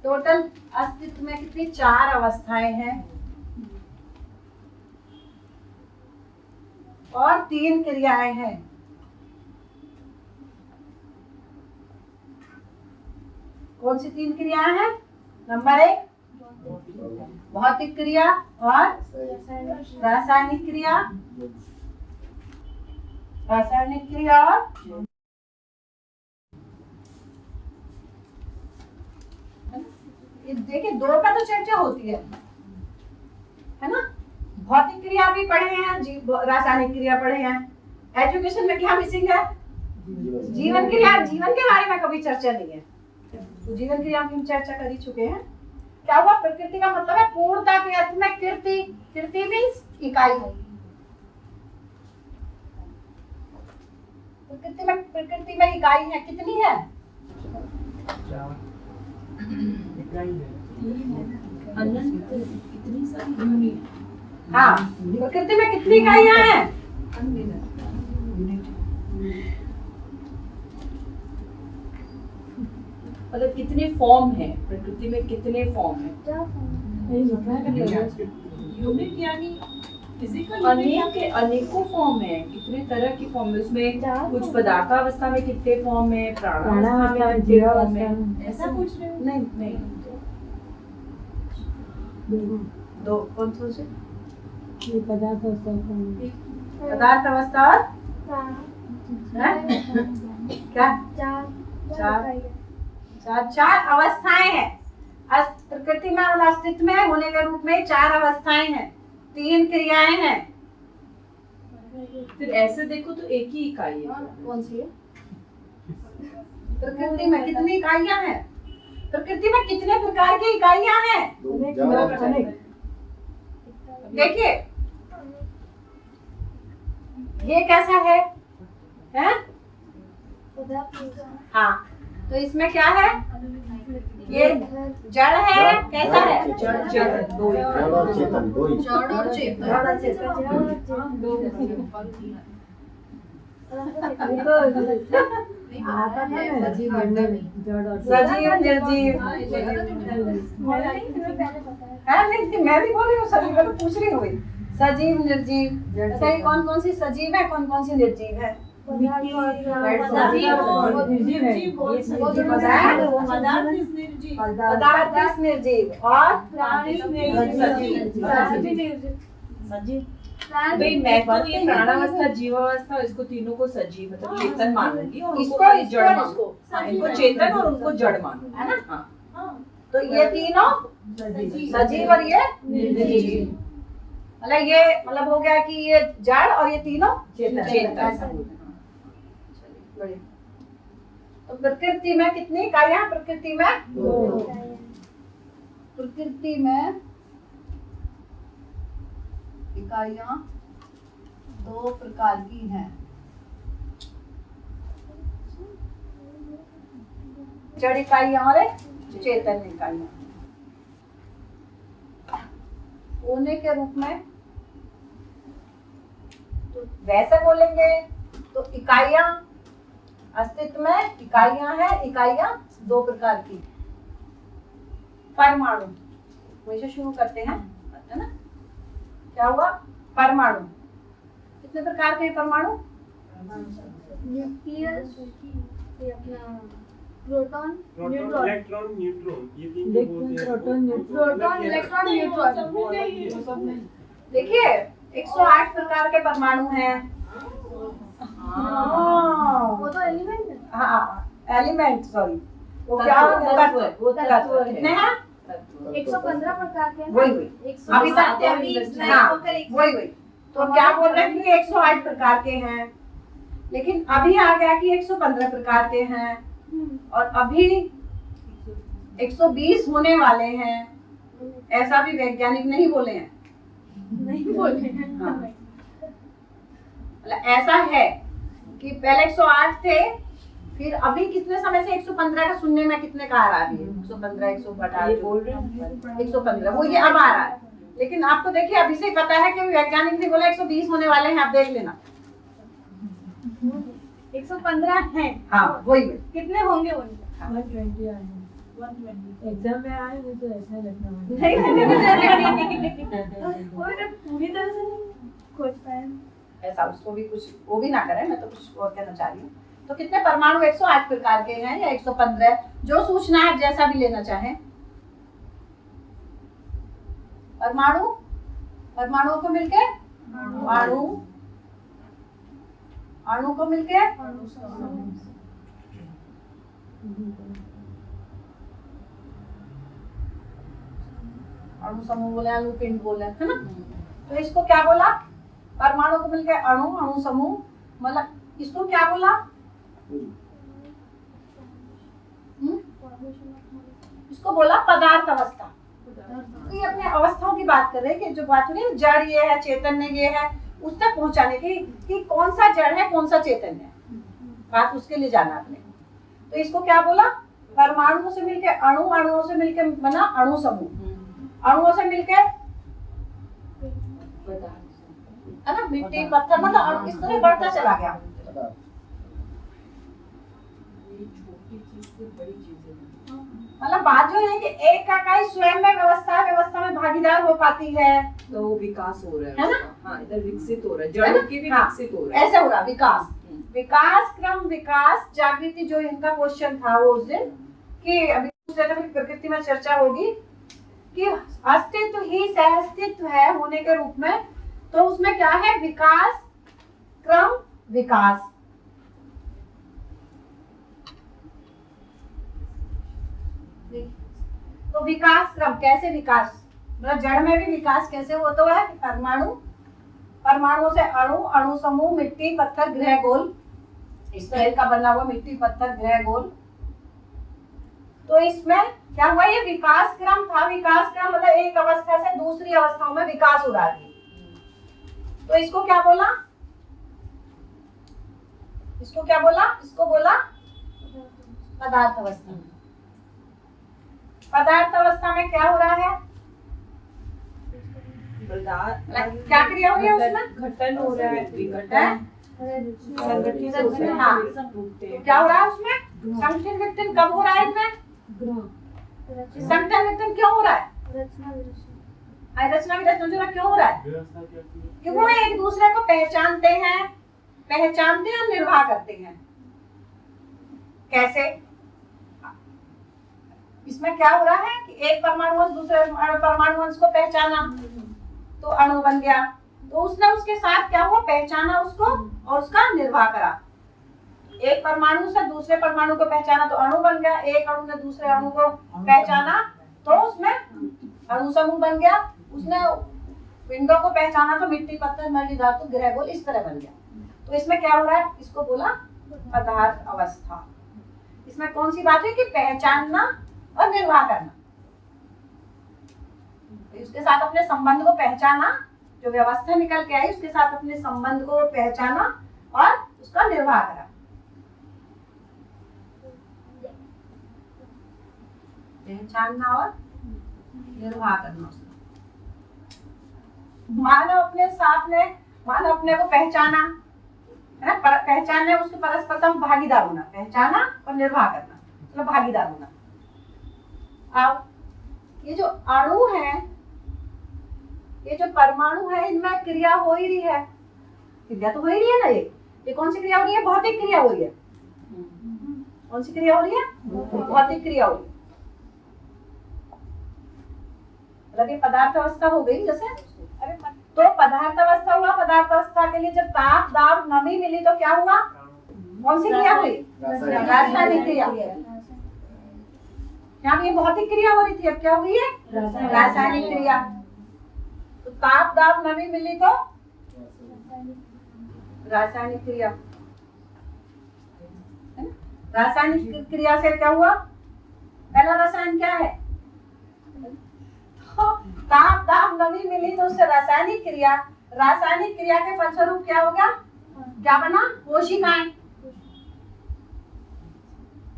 Total अस्तित्व में कितनी 4 अवस्थाएं हैं और 3 क्रियाएं हैं। कौन सी 3 क्रियाएं हैं? नंबर 1 भौतिक क्रिया और रासायनिक क्रिया। रासायनिक क्रिया और देखिए 2 का तो चर्चा होती है ना। भौतिक क्रिया भी पढ़े हैं, रासायनिक क्रिया पढ़े हैं। एजुकेशन में क्या मिसिंग है? जीवन क्रिया। जीवन के बारे में कभी चर्चा नहीं है, तो जीवन क्रिया की हम चर्चा कर ही चुके हैं। क्या हुआ? प्रकृति का मतलब है पूर्णता के अर्थ में कीर्ति। कीर्ति मीन्स इकाई। प्रकृति में इकाई है, कितनी है? हाँ, प्रकृति में कितनी इकाइयां हैं? मतलब कितने फॉर्म है प्रकृति में? कितने फॉर्म है? यूनिट यानी फिजिकल अनेकों फॉर्म है। कितने तरह की फॉर्म है उसमें? कुछ पदार्थावस्था में कितने फॉर्म है, प्राणावस्था में कितने फॉर्म है, ऐसा पूछ रहे हो? नहीं। 2 कौन से? पदार्थ अवस्था और क्या? 4 अवस्थाएं हैं प्रकृति में। अस्तित्व में होने के रूप में 4 अवस्थाएं हैं, 3 क्रियाएं हैं। फिर ऐसे देखो तो एक ही इकाई है। कौन सी है? प्रकृति में कितनी इकाइयां हैं? प्रकृति में कितने प्रकार की इकाइयां हैं? देखिए ये कैसा है? हाँ, तो इसमें क्या है? ये जड़ है, कैसा है? जड़ और चेतन। सजीव निर्जीव है। नहीं, मैं भी बोल रही हूँ सजीव, मैं तो पूछ रही हूँ। सजीव निर्जीव, सही। कौन कौन सी सजीव है, कौन कौन सी निर्जीव है? पदार्थ निर्जीव और भाई मैं तो ये प्राणावस्था, जीवावस्था, इसको तीनों को सजीव मतलब चेतन मानूंगी और इसको जड़ मानूंगी। इनको चेतन और उनको जड़ मानूंगी, है ना? तो ये तीनों सजीव और ये निर्जीव। मतलब ये मतलब हो गया कि ये जड़ और ये तीनों चेतन। तो प्रकृति में कितनी इकाइयां? प्रकृति में 2। प्रकृति में इकाइयां 2 प्रकार की हैं। जड़ इकाइयां और चेतन इकाइयां। होने के रूप में तो वैसे बोलेंगे तो इकाइयां अस्तित्व में इकाइयां हैं। इकाइयां 2 प्रकार की। परमाणु, वहीं से शुरू करते हैं, है ना? क्या हुआ? परमाणु कितने प्रकार के परमाणु? Nucleus, proton, neutron. Electron, neutron, ये 3 जो बोलते हैं। Proton, electron, neutron. देखिए 108 प्रकार के परमाणु हैं। वो तो एलिमेंट है। हाँ, एलिमेंट, सॉरी, वो तत्व, क्या वो तत्व है। कितने हैं? 115 प्रकार के। वही अभी तक हाँ, वही तो क्या बोल रहे हैं कि 108 प्रकार के हैं, लेकिन अभी आ गया कि 115 प्रकार के हैं और अभी 120 होने वाले हैं। ऐसा भी वैज्ञानिक नहीं बोले हैं। हाँ। ऐसा है कि पहले 108 थे, फिर अभी कितने समय से 115 का सुनने में कितने का आ रहा है? 115, 118 बोल रहे हैं, 115 वो ये अब आ रहा है। लेकिन आपको देखिए अभी से ही पता है कि वैज्ञानिक ने बोला 120 होने वाले हैं, आप देख लेना। 115 हैं। हाँ वही कितने होंगे? एग्जाम में आए नहीं तो ऐसा लगना नहीं पूरी तरह से नहीं खोज पाए। ऐसा उसको भी कुछ वो भी ना करे, मैं तो कुछ और कहना चाह रही हूँ। तो कितने परमाणु 108 प्रकार के हैं या 115, जो सूचना है जैसा भी लेना चाहें। परमाणु, परमाणुओं को मिलके अणु, अणु को मिलके अणु समूह बोले, अणु पिंड बोले, है ना। तो इसको क्या बोला, परमाणु को मिलके अणु, अणु समूह, मतलब इसको क्या बोला, इसको बोला पदार्थ अवस्था। तो ये अपने अवस्थाओं की बात कर रहे हैं कि जो बात हो रही है जड़ ये है, चैतन्य ये है, उस तक पहुंचाने की कि कौन सा जड़ है कौन सा चैतन्य है, बात उसके लिए जाना आपने। तो इसको क्या बोला, परमाणुओं से मिलके अणु, अणुओं से मिलके बना अणु समूह, अणुओं से मिलके है ना मिट्टी पत्थर, मतलब इस तरह बढ़ता चला गया। मतलब बात जो है कि एक इकाई स्वयं में व्यवस्था में भागीदार हो पाती है, तो विकास हो रहा है है ना? उसका। हाँ, इधर विकसित हो रहा है, जड़ के भी हाँ, विकसित हो रहा है। ऐसे हो रहा विकास, विकास क्रम विकास जागृति, जो इनका क्वेश्चन था वो उस दिन कि अभी प्रकृति में चर्चा होगी कि अस्तित्व ही सहअस्तित्व है होने के रूप में, तो उसमें क्या है, विकास क्रम विकास। तो विकास क्रम कैसे, विकास मतलब जड़ में भी विकास कैसे होता है, परमाणु, परमाणुओं से अणु, अणु समूह, मिट्टी पत्थर ग्रह गोल, इस तरह का बना हुआ मिट्टी पत्थर ग्रह गोल। तो इसमें क्या हुआ, ये विकास क्रम था। विकास क्रम मतलब एक अवस्था से दूसरी अवस्थाओं में विकास हो रहा है। तो इसको क्या बोला, इसको क्या बोला, इसको बोला पदार्थ अवस्था। पदार्थ अवस्था में क्या हो रहा है, क्या क्रिया हो रही है उसमें, घटन हो रहा है, विघटन, संगठित हो रहा है, हाँ। टूटते हैं। क्या हो रहा है उसमें, संगठन विघटन कब हो रहा है इसमें, संगठन विघटन क्यों हो रहा है, रचना विरचना जो क्यों हो रहा है, व्यवस्था क्या थी? क्योंकि वो एक दूसरे को पहचानते हैं और निर्वाह करते हैं। कैसे, इसमें क्या हो रहा है कि एक परमाणु दूसरे परमाणु को पहचाना तो अणु बन गया, तो उसने उसके साथ क्या हुआ, पहचाना उसको और उसका निर्वाह करा। एक परमाणु से दूसरे परमाणु को पहचाना तो अणु बन गया, एक अणु ने दूसरे अणु को पहचाना तो उसमें अणु समूह बन गया, उसने पिंडों को पहचाना तो मिट्टी पत्थर मृद धातु ग्रह गोल इस तरह बन गया। तो इसमें क्या हो रहा है, इसको बोला पदार्थ अवस्था। इसमें कौन सी बात है कि पहचानना और निर्वाह करना, उसके साथ अपने संबंध को पहचाना, जो व्यवस्था निकल के आई उसके साथ अपने संबंध को पहचाना और उसका निर्वाह करा। पहचानना और निर्वाह करना उसका। मानव अपने साथ में, मानव अपने को पहचाना है ना, पहचानने उसके परस्पर भागीदार होना, पहचाना और निर्वाह करना मतलब भागीदार होना। अब ये जो अणु है, ये जो परमाणु है, इनमें क्रिया हो ही रही है, क्रिया तो हो ही रही है ना। ये कौन सी क्रिया हो रही है, भौतिक क्रिया हो रही है। कौन सी क्रिया हो रही है, भौतिक क्रिया हो रही है। मतलब ये पदार्थ अवस्था हो गई जैसे, अरे तो पदार्थ अवस्था हुआ, पदार्थ अवस्था के लिए जब ताप दाब नमी मिली तो क्या हुआ, कौन सी क्रिया हुई, रासायनिक क्रिया। यहाँ भी भौतिक क्रिया हो रही थी, अब क्या हुई है, रासायनिक क्रिया। तो ताप दाब नमी मिली तो रासायनिक क्रिया, रासायनिक क्रिया से क्या हुआ, पहला रसायन क्या है, तो ताप दाब नमी मिली तो उससे रासायनिक क्रिया, रासायनिक क्रिया के फलस्वरूप क्या हो गया, क्या बना, कोशिकाएं।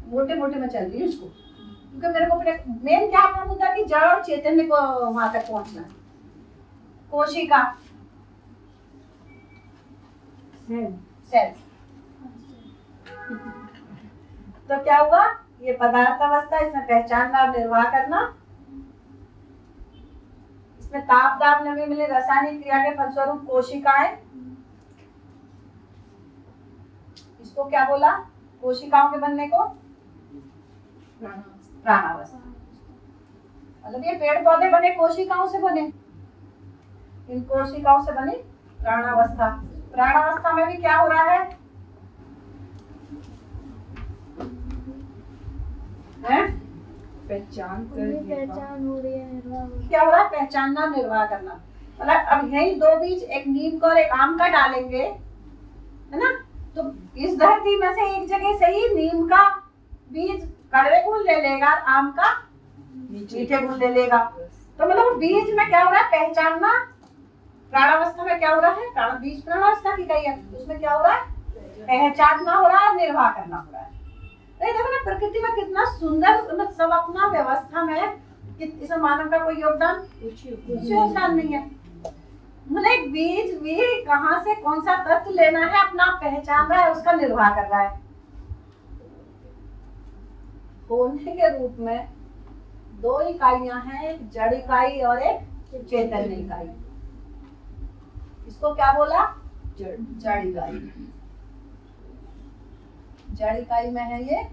मोटे मोटे में चल रही है उसको, क्योंकि मेरे को मेन क्या अपना मुद्दा कि जड़ और चैतन्य को वहां तक पहुंचना है। कोशिका, सेल, तो क्या हुआ, ये पदार्थ अवस्था, इसमें पहचानना और निर्वाह करना। इसमें ताप दाब नमी मिली रासायनिक क्रिया के फलस्वरूप कोशिकाएं, इसको क्या बोला, कोशिकाओं के बनने को प्राणावस्था। मतलब ये पेड़ पौधे बने कोशिकाओं से बने, इन कोशिकाओं से बनी प्राणावस्था। प्राणावस्था में भी क्या हो रहा है, हैं? पहचान उनकी कर पहचान हो रही है, निर्वाह हो रही है। क्या हो रहा है, पहचानना निर्वाह करना। मतलब अब यही दो बीज, एक नीम का और एक आम का डालेंगे, है ना, तो इस धरती में से एक जगह से ही नीम का बीज कड़वे गुण ले लेगा, आम का मीठे गुण ले लेगा। तो मतलब बीज में क्या हो रहा है, पहचानना। प्राणावस्था में क्या हो रहा है, प्राण बीज प्राणावस्था की गई है, उसमें क्या हो रहा है, पहचानना हो रहा है, निर्वाह करना हो रहा है। तो ये देखो ना, प्रकृति में कितना सुंदर, मतलब सब अपना व्यवस्था में, इसमें मानव का कोई योगदान, कुछ योगदान नहीं है। मतलब एक बीज भी कहाँ से कौन सा तत्व लेना है, अपना पहचान रहा है, उसका निर्वाह कर रहा है। होने के रूप में दो इकाइयां हैं, एक जड़ इकाई और एक चैतन्य इकाई। इसको क्या बोला, जड़ इकाई। जड़ इकाई में है ये,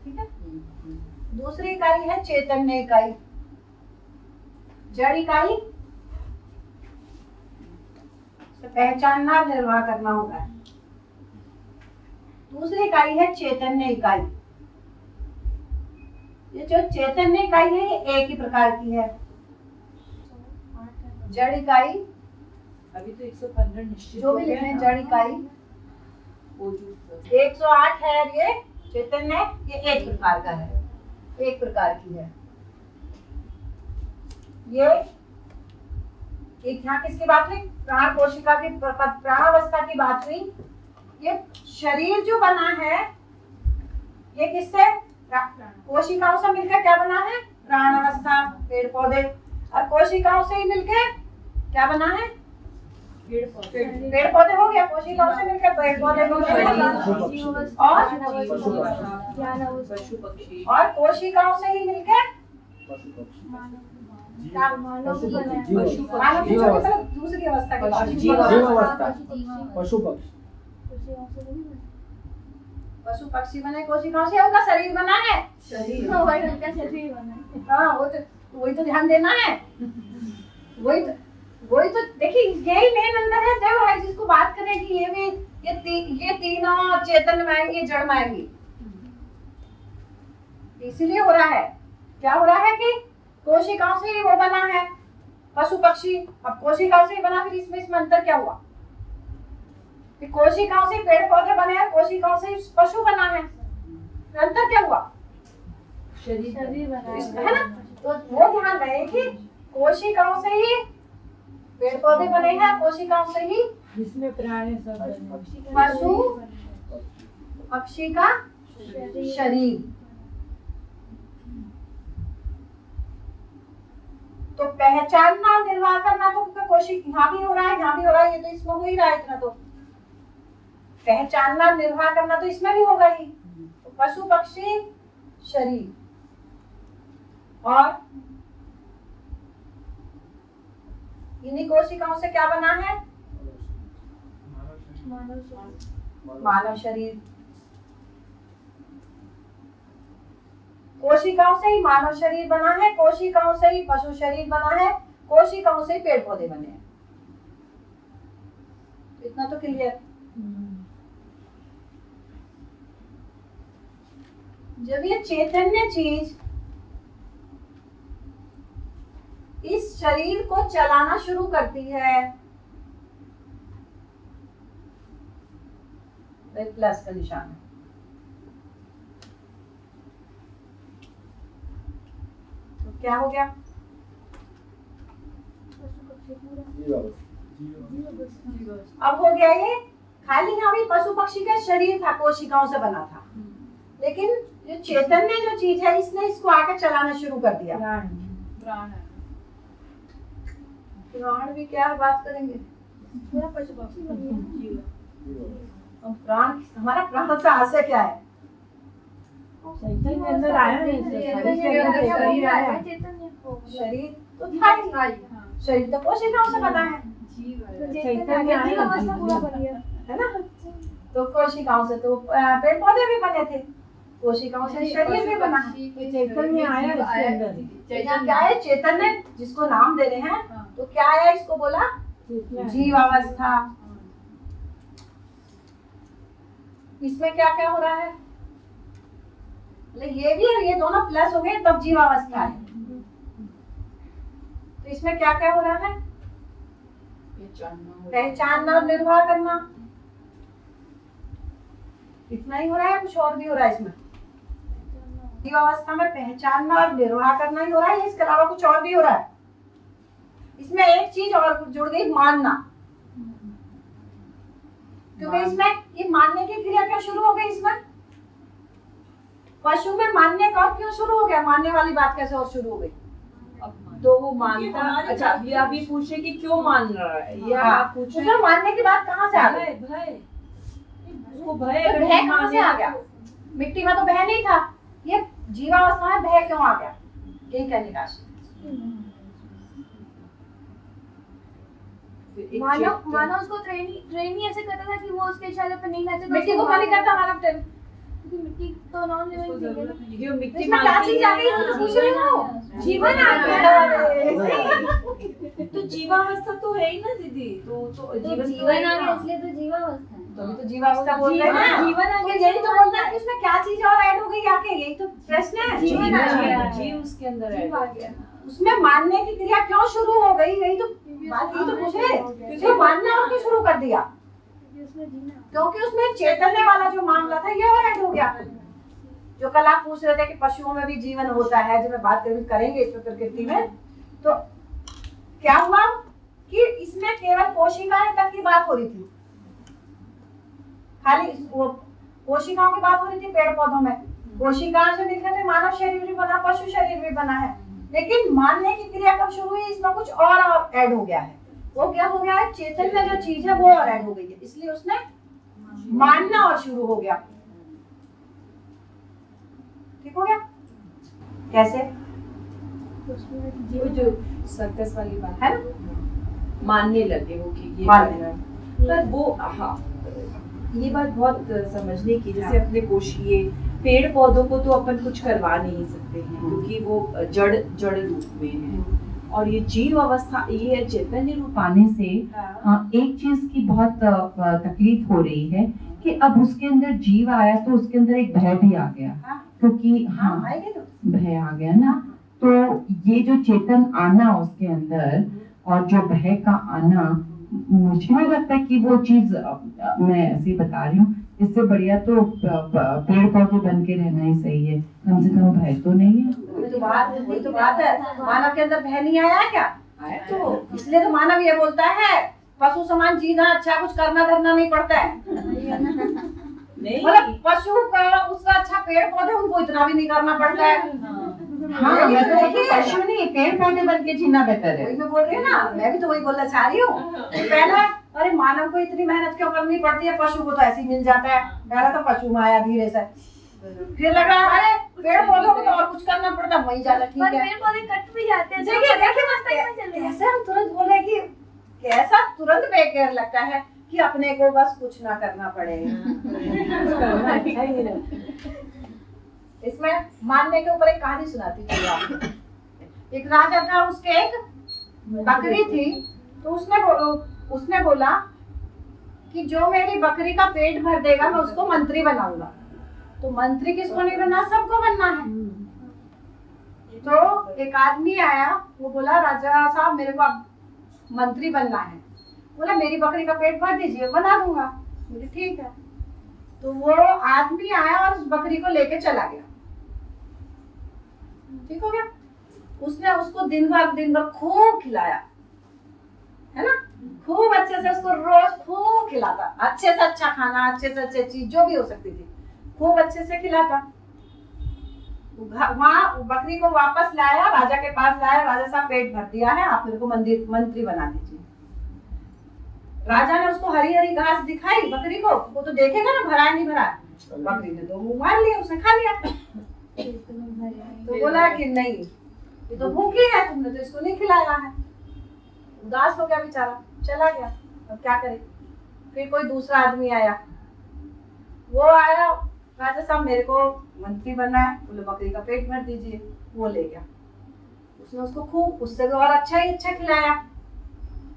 ठीक है। दूसरी इकाई है चैतन्य इकाई। जड़ इकाई से पहचानना, निर्वाह करना होगा। दूसरी इकाई है चैतन्य इकाई। ये जो चैतन्य इकाई है ये एक ही प्रकार की है। जड़ इकाई अभी तो 115 निश्चित जो भी लिखे हैं, जड़ इकाई वो जो 108 है, ये चैतन्य ये एक प्रकार का है, एक प्रकार की है। ये एक यहाँ किसकी बात हुई, प्राण कोशिका की, प्राणावस्था की बात हुई। ये शरीर जो बना है ये किससे, कोशिकाओं से मिलकर क्या बना है, प्राणावस्था, पेड़ पौधे। और कोशिकाओं से ही मिलकर क्या बना है, पेड़ पौधे हो गया। कोशिकाओं से मिलकर पेड़ पौधे हो गए, पशु पक्षी और कोशिकाओं से ही मिलकर मानव को बनाया। मानव की जो मतलब दूसरी अवस्था की बात, जीवावस्था, पशु पक्षी, पशु पक्षी बने कोशिकाओं से, उनका शरीर बना है, शरीर हाँ, वही उनका शरीर बना है। हाँ वो तो वही तो ध्यान देना है। वही तो देखिए, यही मेन अंदर है जो है, जिसको बात करें कि ये भी ये तीनों चेतन में आएंगे, जड़ में आएंगे। इसीलिए हो रहा है, क्या हो रहा है कि कोशिकाओं से ही वो बना है पशु पक्षी। अब कोशिकाओं से ही बना, फिर इसमें अंतर क्या हुआ, कि कोशिकाओं से पेड़ पौधे बने हैं, कोशिकाओं से पशु बना है, अंतर क्या हुआ, शरीर बना है ना। तो वो ध्यान रहे कि कोशिकाओं से ही पेड़ पौधे बने हैं, कोशिकाओं से ही जिसमें प्राण है सब बने। पशु पक्षी का शरीर। तो पहचानना, निर्वाह करना तो कोशिक यहाँ भी हो रहा है, यहाँ भी हो रहा है, ये तो इसमें हो ही रहा है। इतना तो पहचानना, निर्वाह करना तो इसमें भी होगा ही। तो पशु पक्षी शरीर, और इन्हीं कोशिकाओं से क्या बना है, मानव शरीर। कोशिकाओं से ही मानव शरीर बना है, कोशिकाओं से ही पशु शरीर बना है, कोशिकाओं से ही पेड़ पौधे बने हैं। इतना तो क्लियर। जब ये चैतन्य चीज इस शरीर को चलाना शुरू करती है, प्लस का निशान है, तो क्या हो गया, अब हो गया ये खाली यहाँ भी पशु पक्षी का शरीर था, कोशिकाओं से बना था, लेकिन जो चैतन्य जो चीज है इसने इसको आकर चलाना शुरू कर दिया। प्राण है। प्राण भी क्या बात करेंगे, पूरा पशु पक्षी बन गया। प्राण, हमारा प्राण से आशय क्या है? चैतन्य के अंदर आया नहीं, शरीर के अंदर शरीर आया। शरीर तो था ही, शरीर तो कोशिकाओं से बना है चैतन्य आया अवस्था पूरा बन गया। है ना? तो कोशिकाओं से तो पेड़ पौधे भी बने थे, कोशिकाओं से शरीर भी बना है। चैतन्य आया इसके अंदर। यहाँ क्या है? चैतन्य जिसको नाम दे रहे हैं, तो क्या है? इसको बोला जीवावस्था। इसमें क्या क्या हो रहा है? ये भी है, ये दोनों प्लस हो गए तब जीवावस्था है। तो इसमें क्या क्या हो रहा है? पहचानना और निर्वाह करना, इतना ही हो रहा है, कुछ और भी हो रहा है इसमें? जीवावस्था में पहचानना और निर्वाह करना ही हो रहा है, इसके अलावा कुछ और भी हो रहा है? इसमें एक चीज और जुड़ गई, मानना। क्योंकि इसमें ये मानने की क्रिया क्यों शुरू हो गई? इसमें पशु में मानने का क्यों शुरू हो गया? मानने वाली बात कैसे और शुरू हो गई? तो वो मानता, अच्छा ये अभी पूछे कि क्यों मान रहा है, या आप पूछे उसमें मानने की बात कहाँ से आ गई? भय, उसको भय तो अगर भय नहीं कहाँ से आ गया? मिट्टी में तो भय नहीं था, ये जीवावस्था में भय क्यों आ गया? यही कहने का आशय। मानो उसको ट्रेन ही ऐसे करता था कि वो उसके इशारे पे नहीं नाचे। मिट्टी को खाली करता मानव ट्रेन, क्योंकि मिट्टी तो नॉन लिविंग उसको थिंग है। जरूरत नहीं है, मिट्टी इसमें क्या चीज आ गई? तो पूछ रही हूँ, जीवन आ गया। तो जीवावस्था तो है ही ना दीदी, तो जीवन आ गया इसलिए तो जीवावस्था है। तो अभी तो जीवावस्था बोल रहे हैं। जीवन आ तो गया, यही तो बोलना है कि इसमें क्या चीज और ऐड हो गई आके, यही तो प्रश्न है। जीवन आ गया। जीव उसके अंदर है। उसमें मानने की क्रिया क्यों शुरू हो गई? यही तो बात, यही तो पूछ रहे हैं। जो मानना और क्यों शुरू कर दिया? क्योंकि उसमें जीना। क्योंकि उसमें चैतन्य वाला जो मामला था ये और ऐड हो गया। जो कल आप पूछ रहे थे कि पशुओं में भी जीवन होता है, जब मैं बात करेंगे इस पर प्रकृति में, तो क्या हुआ कि इसमें केवल कोशिकाएं तक की बात हो रही थी, खाली वो कोशिकाओं की बात हो रही थी। पेड़ पौधों में कोशिकाओं से मिलकर तो मानव शरीर भी बना, पशु शरीर भी बना है। लेकिन मानने की क्रिया कब शुरू हुई? इसमें कुछ और ऐड हो गया है। वो क्या हो गया है? चैतन्य जो चीज है वो और ऐड हो गई है, इसलिए उसने मानना और शुरू हो गया। ठीक हो गया? कैसे? वो जो सर्कस वाली बात है ना, मानने लगे वो कि ये मानने करना है। पर वो हाँ, ये बात बहुत समझने की, जैसे अपने ये पेड़ पौधों को तो अपन कुछ करवा नहीं सकते हैं क्योंकि वो जड़ रूप में है, और ये जीव अवस्था, ये चैतन्य रूप आने से एक चीज की बहुत तकलीफ हो रही है कि अब उसके अंदर जीव आया तो उसके अंदर एक भय भी आ गया, क्योंकि भय आ गया ना। तो ये जो चेतन आना उसके अंदर और जो भय का आना, मुझे नहीं लगता कि वो चीज, मैं ऐसे ही बता रही हूँ, इससे बढ़िया तो पेड़ पौधे बन के रहना ही सही है, कम से कम भय तो नहीं है। वही तो बात है, मानव के अंदर भय नहीं आया क्या? आया तो इसलिए तो मानव ये बोलता है पशु समान जीना अच्छा, कुछ करना धरना नहीं पड़ता है। नहीं, मतलब पशु का उसका अच्छा पेड़ पौधे, उनको इतना भी नहीं करना पड़ता है। हाँ, मतलब पशु नहीं, पेड़ पौधे बन के जीना बेहतर है। वही मैं बोल रही हूँ ना, मैं भी तो वही बोलना चाह रही हूँ। पहला, अरे मानव को इतनी मेहनत क्यों करनी पड़ती है, पशु को तो ऐसे ही मिल जाता है। पहला तो पशु में आया धीरे से, फिर लगा अरे पेड़ पौधों को तो और कुछ करना पड़ता, वही ज्यादा ठीक पर है। पेड़ पौधे कट भी जाते हैं। देखिए कैसे हम तुरंत बोले कि कैसा तुरंत बेकार लगता है कि अपने को बस कुछ ना करना पड़े। इसमें मानने के ऊपर एक कहानी सुनाती थी आपको। एक राजा था, उसके एक बकरी थी, तो उसने बोला कि जो मेरी बकरी का पेट भर देगा मैं उसको मंत्री बनाऊंगा। तो मंत्री किसको नहीं बनना, सबको बनना है। तो एक आदमी आया, वो बोला राजा साहब मेरे को अब मंत्री बनना है। बोला मेरी बकरी का पेट भर दीजिए, बना दूंगा। बोले ठीक है। तो वो आदमी आया और उस बकरी को लेके चला गया। ठीक हो गया। उसने उसको दिन भर खूब खिलाया, है ना, खूब अच्छे से उसको रोज खूब खिलाता, अच्छे से अच्छा खाना, अच्छे से अच्छी चीज जो भी हो सकती थी, खूब अच्छे से खिलाता। वहाँ बकरी को वापस लाया, राजा के पास लाया, राजा साहब पेट भर दिया है, आप मेरे को मंत्री बना दीजिए। राजा ने उसको हरी हरी घास दिखाई बकरी को, वो तो देखेगा ना भरा है नहीं भरा है। बकरी ने दो मुंह मार लिया, उसने खा लिया। तो बोला कि नहीं ये तो भूखी है, तुमने तो इसको नहीं खिलाया है। उदास हो गया बेचारा, चला गया। अब क्या करे? फिर कोई दूसरा आदमी आया, वो आया, राजा साहब मेरे को मंत्री बनना है, बोले बकरी का पेट भर दीजिए। वो ले गया, उसने उसको खूब उससे तो और अच्छा ही अच्छा खिलाया।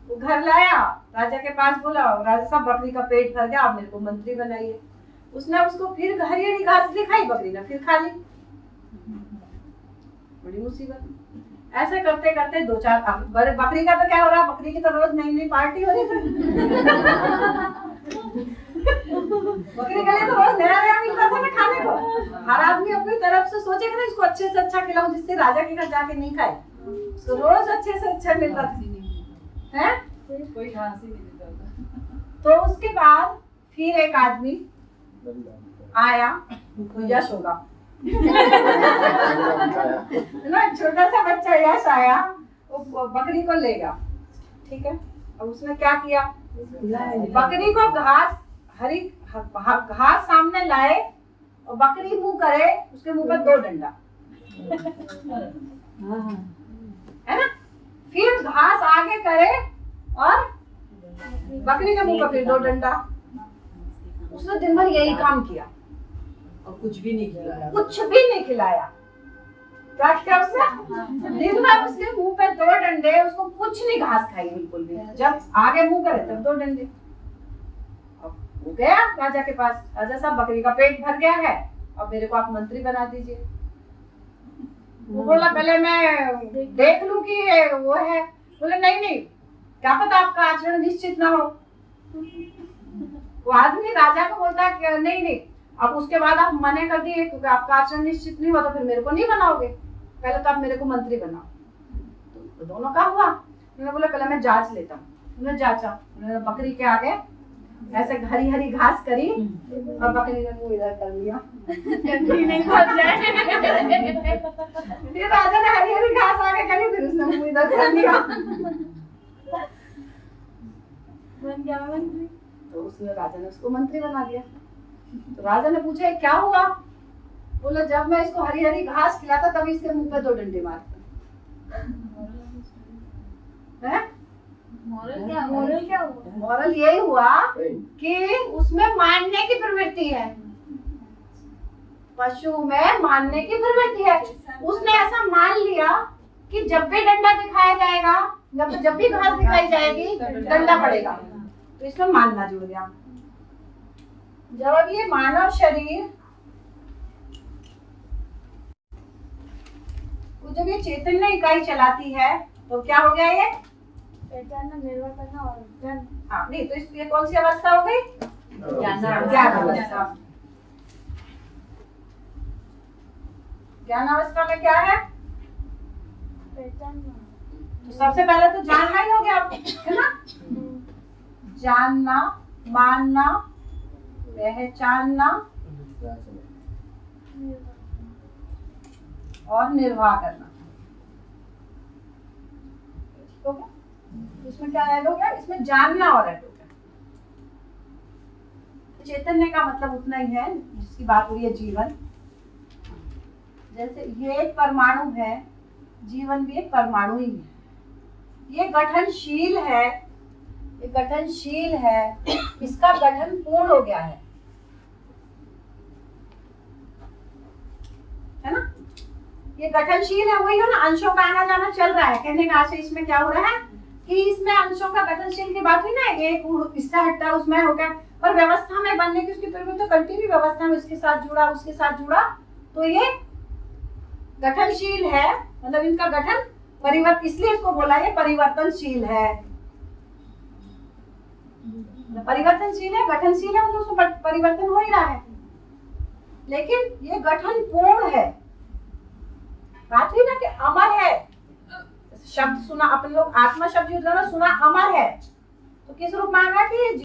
वो घर लाया, राजा के पास बोला, राजा साहब बकरी का पेट भर गया, आप मेरे को मंत्री बनाइए। उसने उसको फिर हरी हरी घास दिखाई, बकरी ने फिर खा ली। बड़ी मुसीबत। ऐसे करते करते 2-4 बकरी का तो क्या हो रहा, बकरी की तो रोज नई नई पार्टी हो रही थी। बकरी के लिए तो रोज नया नया मिल रहा था ना खाने को। हर आदमी अपनी तरफ से सोचेगा ना इसको अच्छे से अच्छा खिलाऊं जिससे राजा के घर जाके नहीं खाए। तो रोज अच्छे से अच्छा मिल रहा था, हैं? कोई घास ही नहीं देता था। तो उसके बाद फिर एक आदमी आया, यश होगा ना, छोटा सा बच्चा यश आया, वो बकरी को ले गया। ठीक है, अब उसने क्या किया, बकरी को घास हरी घास सामने लाए और बकरी मुंह करे, उसके मुंह पर 2 डंडा, है ना। फिर घास आगे करे और बकरी के मुंह पर फिर 2 डंडा। उसने दिन भर यही काम किया और कुछ भी नहीं खिलाया। कुछ भी नहीं खिलाया। क्या किया उसने? दिन भर उसके मुंह पे 2 डंडे, उसको कुछ नहीं घास खाई बिल्कुल भी। जब आगे मुंह करे तब 2 डंडे। अब वो गया राजा के पास, राजा साहब बकरी का पेट भर गया है, अब मेरे को आप मंत्री बना दीजिए। वो बोला पहले मैं देख लूं कि ये वो है। बोले नहीं नहीं, क्या पता आपका आचरण निश्चित ना हो। वो आदमी राजा को बोलता है कि नहीं नहीं, अब उसके बाद आप मना कर दिए क्योंकि आपका आचरण निश्चित नहीं हुआ तो फिर मेरे को नहीं बनाओगे, पहले तो आप मेरे को मंत्री बनाओ। तो दोनों का हुआ। उन्होंने बोला पहले मैं जांच लेता हूँ। उन्होंने जांचा, उन्होंने बकरी के आगे ऐसे हरी हरी घास करी और बकरी ने मुंह इधर कर लिया। नहीं पहुंच जाए। फिर राजा ने हरी हरी घास आगे करी, फिर उसने मुंह इधर कर लिया। बन गया मंत्री। तो उसने राजा ने उसको मंत्री बना दिया। तो राजा ने पूछा ये क्या हुआ? बोला जब मैं इसको हरी हरी घास खिलाता तभी इसके मुंह पे 2 डंडे मारता। हैं? मोरल क्या हुआ? मॉरल यही हुआ कि उसमें मारने की प्रवृत्ति है, पशु में मारने की प्रवृत्ति है। उसने ऐसा मान लिया कि जब भी डंडा दिखाया जाएगा, जब भी घास दिखाई जाएगी डंडा पड़ेगा, तो इसमें मानना जुड़ गया। जब अब ये मानव शरीर को जब ये चैतन्य इकाई चलाती है तो क्या हो गया ये? पहचानना, निर्भर करना और ज्ञान। हाँ नहीं, तो इसकी कौन सी अवस्था हो गई? ज्ञान अवस्था। ज्ञान अवस्था में क्या है? पहचानना। तो सबसे पहले तो जानना ही हो गया, है ना। जानना, मानना, पहचानना और निर्वाह करना। ठीक हो गया? इसमें क्या ऐड हो गया? इसमें जानना और ऐड हो गया। चैतन्य का मतलब उतना ही है जिसकी बात हो रही है, जीवन। जैसे ये एक परमाणु है, जीवन भी एक परमाणु ही है। ये गठनशील है, ये गठनशील है, इसका गठन पूर्ण हो गया है ना। ये गठनशील है, वही हो ना, अंशों का आना जाना चल रहा है। कहने का आशय इसमें क्या हो रहा है कि इसमें अंशों का गठनशील की बात हुई ना, एक इससे हटता उसमें हो गया, पर व्यवस्था में बनने की उसकी प्रवृत्ति तो कंटिन्यू व्यवस्था में उसके साथ जुड़ा, उसके साथ जुड़ा, तो ये गठनशील है। मतलब इनका गठन परिवर्तन, इसलिए इसको बोला ये परिवर्तनशील है। परिवर्तनशील है, गठनशील है, मतलब उसमें परिवर्तन हो ही रहा है, लेकिन ये गठन पूर्ण है। बात हुई ना कि अमर है। शब्द सुना अपन लोग, आत्मा शब्द यूज करना, सुना अमर है, तो किस रूप में आ गया कि